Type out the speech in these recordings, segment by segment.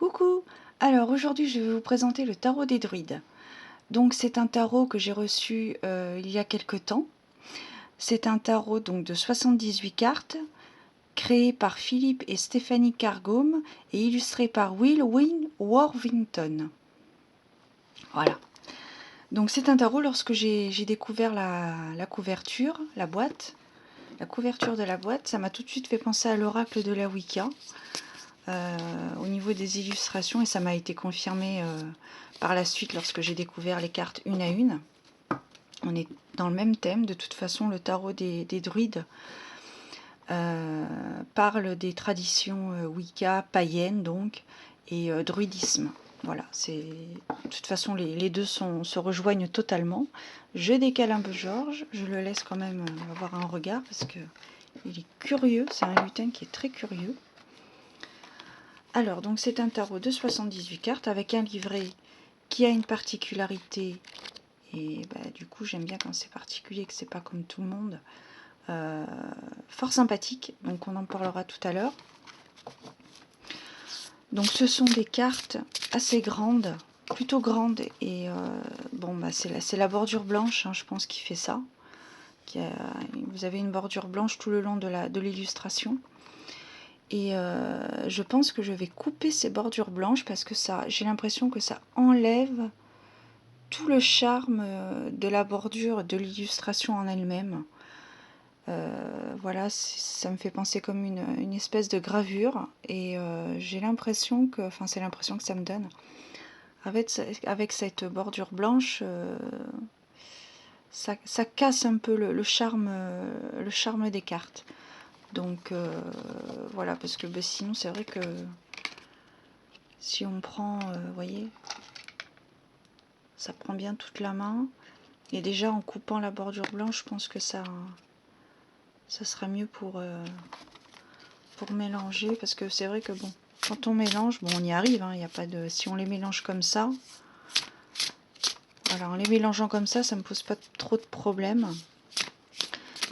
Coucou! Alors aujourd'hui je vais vous présenter le tarot des druides. Donc c'est un tarot que j'ai reçu il y a quelque temps. C'est un tarot donc de 78 cartes, créé par Philippe et Stéphanie Cargome et illustré par Will Worthington. Voilà. Donc c'est un tarot, lorsque j'ai découvert la couverture, la couverture de la boîte, ça m'a tout de suite fait penser à l'oracle de la Wicca. Au niveau des illustrations, et ça m'a été confirmé par la suite lorsque j'ai découvert les cartes une à une. On est dans le même thème. De toute façon, le tarot des druides parle des traditions Wicca, païennes donc, et druidisme. Voilà, de toute façon les deux se rejoignent totalement. Je décale un peu Georges, je le laisse quand même avoir un regard parce que il est curieux, c'est un lutin qui est très curieux. Alors, donc c'est un tarot de 78 cartes avec un livret qui a une particularité, et du coup j'aime bien quand c'est particulier, que c'est pas comme tout le monde, fort sympathique, donc on en parlera tout à l'heure. Donc ce sont des cartes assez grandes, plutôt grandes, et c'est la bordure blanche, hein, je pense, qui fait ça. Vous avez une bordure blanche tout le long de l'illustration. Et je pense que je vais couper ces bordures blanches parce que j'ai l'impression que ça enlève tout le charme de la bordure, de l'illustration en elle-même. Voilà, ça me fait penser comme une espèce de gravure, et j'ai l'impression que, enfin c'est l'impression que ça me donne. Avec cette bordure blanche, ça casse un peu le charme des cartes. Donc voilà, parce que sinon c'est vrai que si on prend, vous voyez, ça prend bien toute la main. Et déjà en coupant la bordure blanche, je pense que ça sera mieux pour mélanger. Parce que c'est vrai que bon, quand on mélange, bon on y arrive, hein, y a pas de, si on les mélange comme ça, voilà, en les mélangeant comme ça me pose pas trop de problèmes.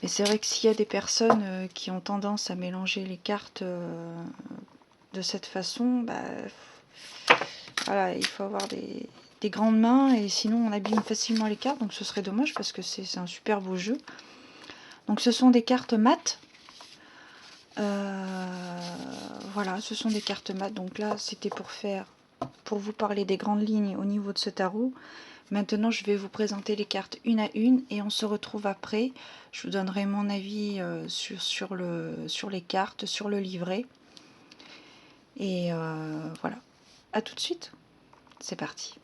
Mais c'est vrai que s'il y a des personnes qui ont tendance à mélanger les cartes de cette façon, voilà, il faut avoir des grandes mains, et sinon on abîme facilement les cartes, donc ce serait dommage parce que c'est un super beau jeu. Donc ce sont des cartes mates. Voilà, ce sont des cartes mates. Donc là c'était pour vous parler des grandes lignes au niveau de ce tarot. Maintenant, je vais vous présenter les cartes une à une et on se retrouve après. Je vous donnerai mon avis sur les cartes, sur le livret. Et voilà. À tout de suite. C'est parti.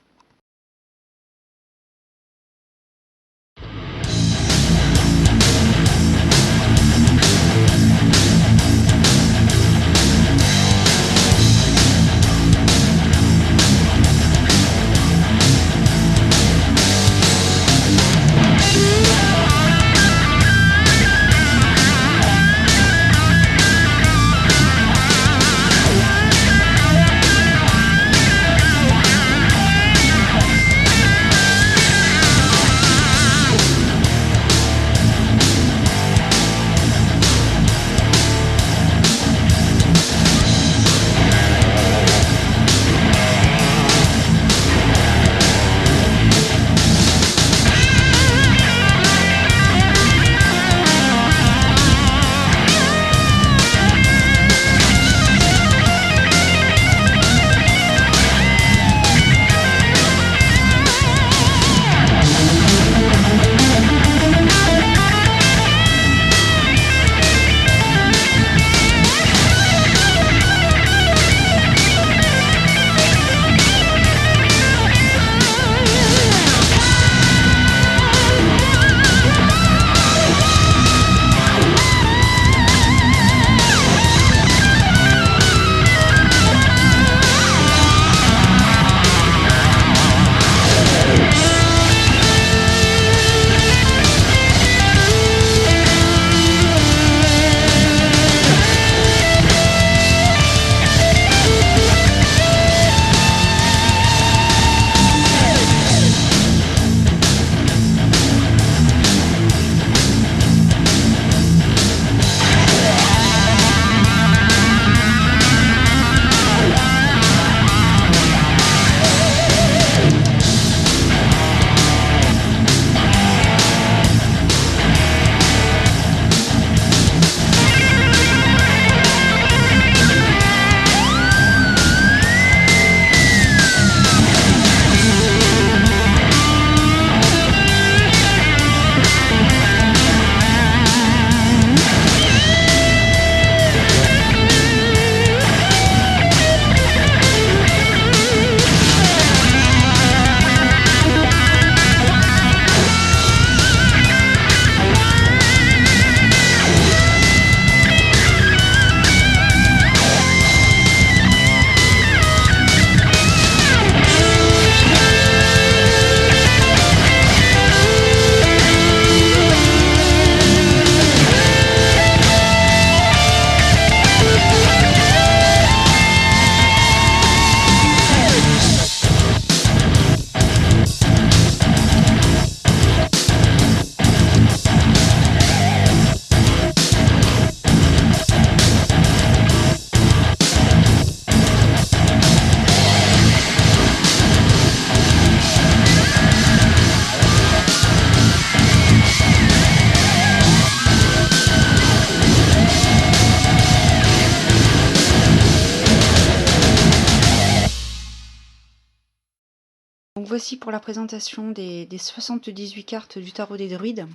Donc voici pour la présentation des 78 cartes du tarot des druides.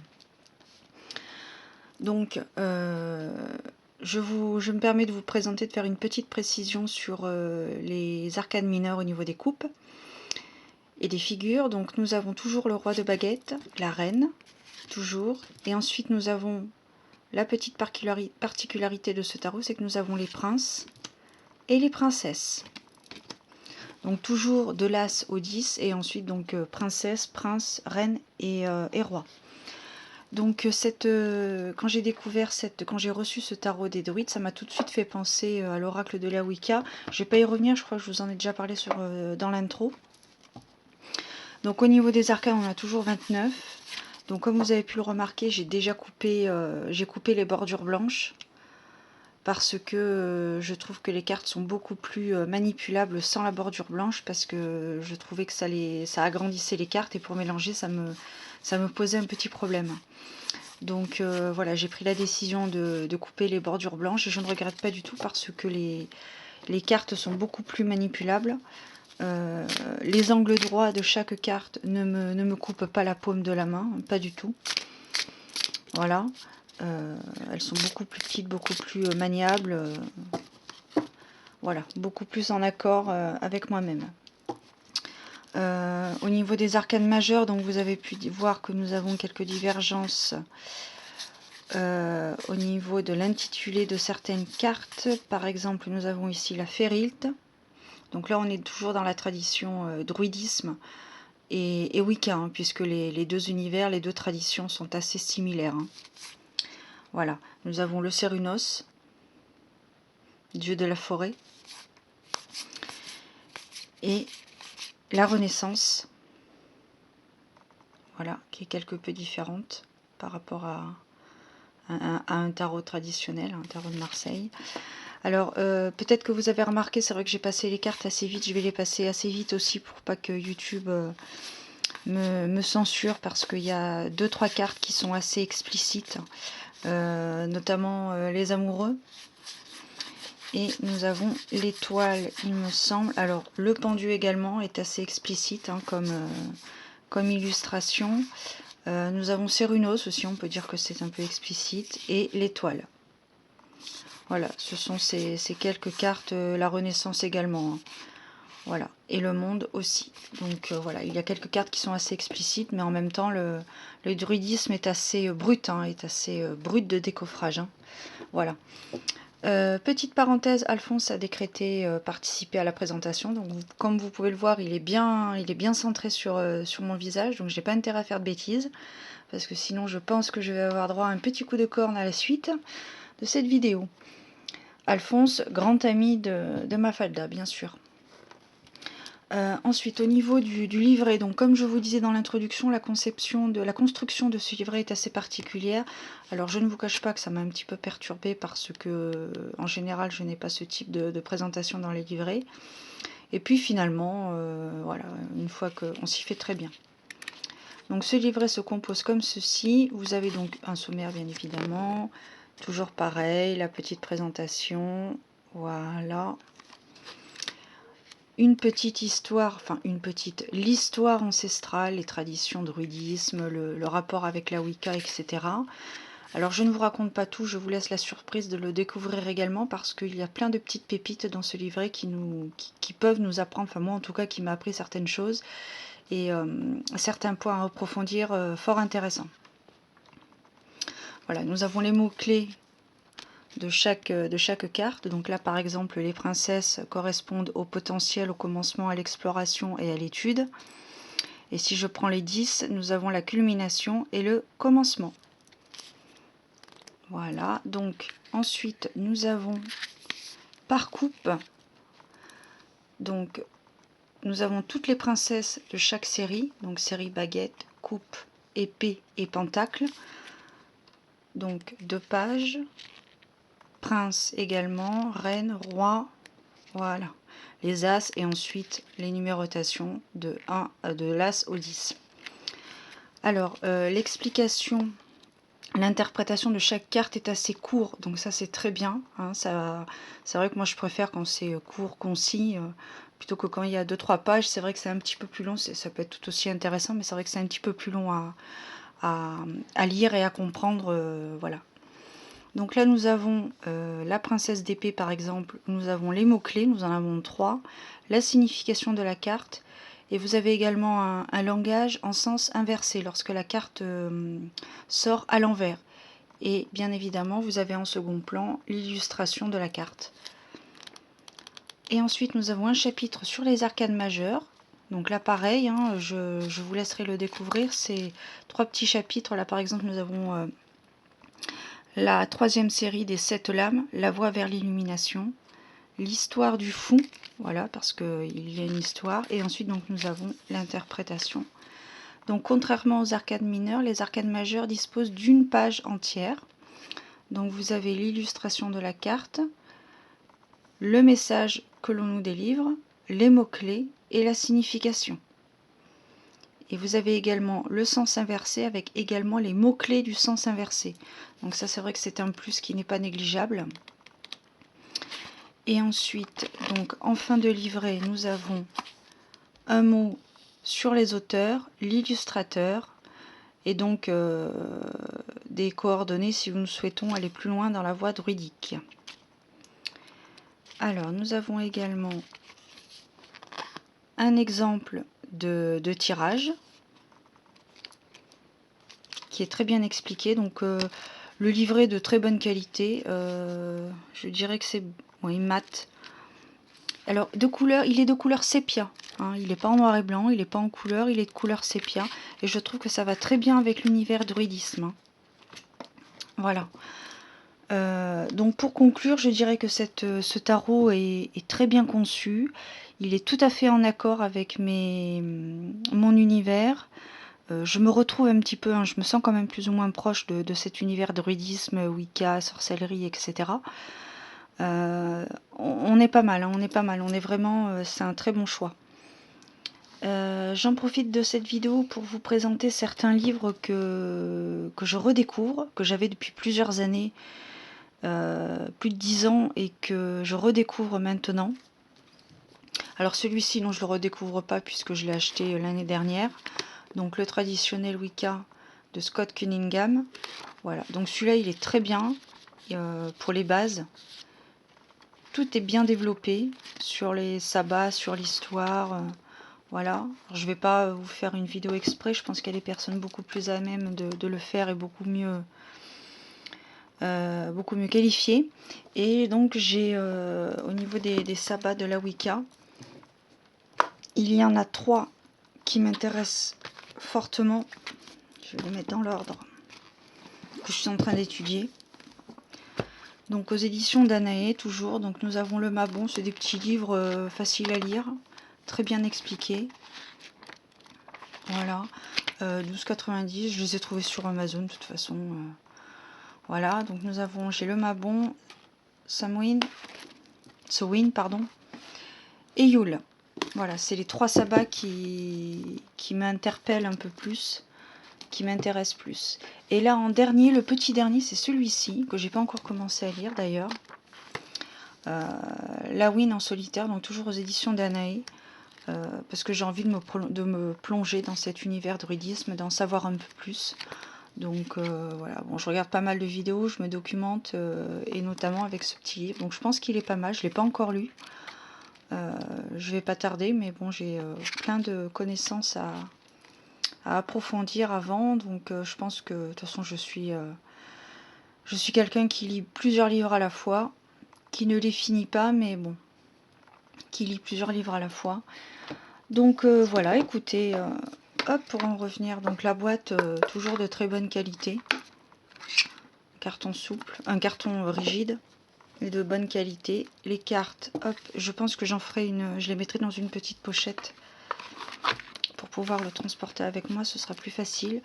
Donc je me permets de vous présenter, de faire une petite précision sur les arcanes mineures au niveau des coupes et des figures. Donc nous avons toujours le roi de baguette, la reine, toujours. Et ensuite nous avons la petite particularité de ce tarot, c'est que nous avons les princes et les princesses. Donc toujours de l'as au 10 et ensuite donc princesse, prince, reine et roi. Donc quand j'ai reçu ce tarot des druides, ça m'a tout de suite fait penser à l'oracle de la Wicca. Je vais pas y revenir, je crois que je vous en ai déjà parlé dans l'intro. Donc au niveau des arcanes, on a toujours 29. Donc comme vous avez pu le remarquer, j'ai déjà coupé les bordures blanches. Parce que je trouve que les cartes sont beaucoup plus manipulables sans la bordure blanche, parce que je trouvais que ça agrandissait les cartes, et pour mélanger, ça me posait un petit problème. Donc voilà, j'ai pris la décision de couper les bordures blanches, et je ne regrette pas du tout, parce que les cartes sont beaucoup plus manipulables. Les angles droits de chaque carte ne me coupent pas la paume de la main, pas du tout. Voilà. Elles sont beaucoup plus petites, beaucoup plus maniables. Voilà, beaucoup plus en accord avec moi-même. Au niveau des arcanes majeures, donc vous avez pu voir que nous avons quelques divergences au niveau de l'intitulé de certaines cartes. Par exemple, nous avons ici la Férilte. Donc là, on est toujours dans la tradition druidisme et Wicca, hein, puisque les deux univers, les deux traditions sont assez similaires. Hein. Voilà, nous avons le Cérunos, dieu de la forêt, et la Renaissance, voilà, qui est quelque peu différente par rapport à un tarot traditionnel, un tarot de Marseille. Alors, peut-être que vous avez remarqué, c'est vrai que j'ai passé les cartes assez vite, je vais les passer assez vite aussi pour pas que YouTube me censure, parce qu'il y a 2-3 cartes qui sont assez explicites, notamment les amoureux. Et nous avons l'étoile, il me semble. Alors, le pendu également est assez explicite, hein, comme illustration. Nous avons Cérunos aussi, on peut dire que c'est un peu explicite. Et l'étoile. Voilà, ce sont ces quelques cartes. La Renaissance également. Hein. Voilà, et le monde aussi. Donc voilà, il y a quelques cartes qui sont assez explicites, mais en même temps, le druidisme est assez brut, hein, est assez brut de décoffrage. Hein. Voilà. Petite parenthèse, Alphonse a décrété participer à la présentation. Donc, comme vous pouvez le voir, il est bien centré sur mon visage. Donc, j'ai pas intérêt à faire de bêtises, parce que sinon, je pense que je vais avoir droit à un petit coup de corne à la suite de cette vidéo. Alphonse, grand ami de Mafalda, bien sûr. Ensuite, au niveau du livret, donc comme je vous disais dans l'introduction, la construction de ce livret est assez particulière. Alors je ne vous cache pas que ça m'a un petit peu perturbée, parce que en général je n'ai pas ce type de présentation dans les livrets. Et puis finalement, voilà, une fois qu'on s'y fait très bien. Donc ce livret se compose comme ceci. Vous avez donc un sommaire bien évidemment, toujours pareil, la petite présentation, voilà. Une petite histoire, l'histoire ancestrale, les traditions druidisme, le rapport avec la Wicca, etc. Alors je ne vous raconte pas tout, je vous laisse la surprise de le découvrir également, parce qu'il y a plein de petites pépites dans ce livret qui peuvent nous apprendre, enfin moi en tout cas qui m'a appris certaines choses, et certains points à approfondir fort intéressants. Voilà, nous avons les mots-clés de chaque carte. Donc là par exemple, les princesses correspondent au potentiel, au commencement, à l'exploration et à l'étude. Et si je prends les 10, nous avons la culmination et le commencement. Voilà, donc ensuite nous avons par coupe, donc nous avons toutes les princesses de chaque série, donc série baguette, coupe, épée et pentacle. Donc 2 pages. Prince également, reine, roi, voilà, les as, et ensuite les numérotations de l'as au 10. Alors, l'explication L'interprétation de chaque carte est assez courte, donc ça c'est très bien. Hein, c'est vrai que moi je préfère quand c'est court, concis, plutôt que quand il y a 2-3 pages. C'est vrai que c'est un petit peu plus long, ça peut être tout aussi intéressant, mais c'est vrai que c'est un petit peu plus long à lire et à comprendre. Voilà. Donc là nous avons la princesse d'épée par exemple, nous avons les mots-clés, nous en avons 3, la signification de la carte, et vous avez également un langage en sens inversé lorsque la carte sort à l'envers. Et bien évidemment vous avez en second plan l'illustration de la carte. Et ensuite nous avons un chapitre sur les arcanes majeures. Donc là pareil, hein, je vous laisserai le découvrir, c'est 3 petits chapitres. Là par exemple nous avons la 3e série des 7 lames, la voie vers l'illumination, l'histoire du fou, voilà, parce qu'il y a une histoire, et ensuite donc nous avons l'interprétation. Donc contrairement aux arcanes mineures, les arcanes majeures disposent d'une page entière. Donc vous avez l'illustration de la carte, le message que l'on nous délivre, les mots-clés et la signification. Et vous avez également le sens inversé avec également les mots-clés du sens inversé. Donc ça c'est vrai que c'est un plus qui n'est pas négligeable. Et ensuite, donc en fin de livret, nous avons un mot sur les auteurs, l'illustrateur, et donc des coordonnées si nous souhaitons aller plus loin dans la voie druidique. Alors, nous avons également un exemple de tirage qui est très bien expliqué. Donc, le livret de très bonne qualité. Je dirais que c'est mat. Alors, de couleur, il est de couleur sépia. Hein, il n'est pas en noir et blanc, il n'est pas en couleur, il est de couleur sépia. Et je trouve que ça va très bien avec l'univers druidisme. Hein. Voilà. Donc pour conclure, je dirais que ce tarot est très bien conçu. Il est tout à fait en accord avec mon univers. Je me retrouve un petit peu, hein, je me sens quand même plus ou moins proche de cet univers druidisme, Wicca, sorcellerie, etc. On est pas mal, hein, on est pas mal. On est vraiment, c'est un très bon choix. J'en profite de cette vidéo pour vous présenter certains livres que je redécouvre, que j'avais depuis plusieurs années, plus de 10 ans, et que je redécouvre maintenant. Alors celui-ci, non, je le redécouvre pas puisque je l'ai acheté l'année dernière. Donc le traditionnel Wicca de Scott Cunningham. Voilà, donc celui-là il est très bien pour les bases. Tout est bien développé sur les sabbats, sur l'histoire. Voilà, alors, je vais pas vous faire une vidéo exprès, je pense qu'il y a des personnes beaucoup plus à même de le faire et beaucoup mieux qualifiées. Et donc j'ai au niveau des sabbats de la Wicca, il y en a 3 qui m'intéressent fortement. Je vais les mettre dans l'ordre que je suis en train d'étudier. Donc aux éditions Danaé, toujours. Donc nous avons le Mabon, c'est des petits livres faciles à lire, très bien expliqués. Voilà, 12,90, je les ai trouvés sur Amazon de toute façon. Voilà, donc nous avons, j'ai le Mabon, Samhain, pardon, et Yule. Voilà, c'est les 3 sabbats qui m'interpellent un peu plus, qui m'intéressent plus. Et là en dernier, le petit dernier, c'est celui-ci, que j'ai pas encore commencé à lire d'ailleurs. Lawin en solitaire, donc toujours aux éditions Danaé. Parce que j'ai envie de me plonger dans cet univers druidisme, d'en savoir un peu plus. Donc voilà, bon, je regarde pas mal de vidéos, je me documente, et notamment avec ce petit livre. Donc je pense qu'il est pas mal, je l'ai pas encore lu. Je vais pas tarder, mais bon, j'ai plein de connaissances à approfondir avant. Donc je pense que de toute façon je suis quelqu'un qui lit plusieurs livres à la fois, qui ne les finit pas, mais bon, qui lit plusieurs livres à la fois. Donc voilà, écoutez, hop, pour en revenir, donc la boîte, toujours de très bonne qualité, carton souple, un carton rigide et de bonne qualité. Les cartes, hop, je pense que j'en ferai je les mettrai dans une petite pochette pour pouvoir le transporter avec moi, ce sera plus facile.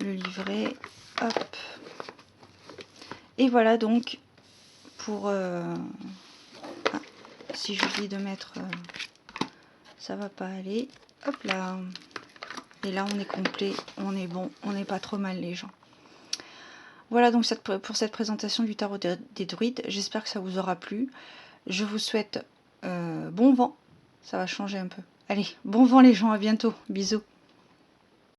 Le livret, hop. Et voilà donc pour si j'oublie de mettre, ça va pas aller. Hop là. Et là on est complet, on est bon, on n'est pas trop mal les gens. Voilà donc pour cette présentation du tarot des druides. J'espère que ça vous aura plu. Je vous souhaite bon vent. Ça va changer un peu. Allez, bon vent les gens, à bientôt. Bisous.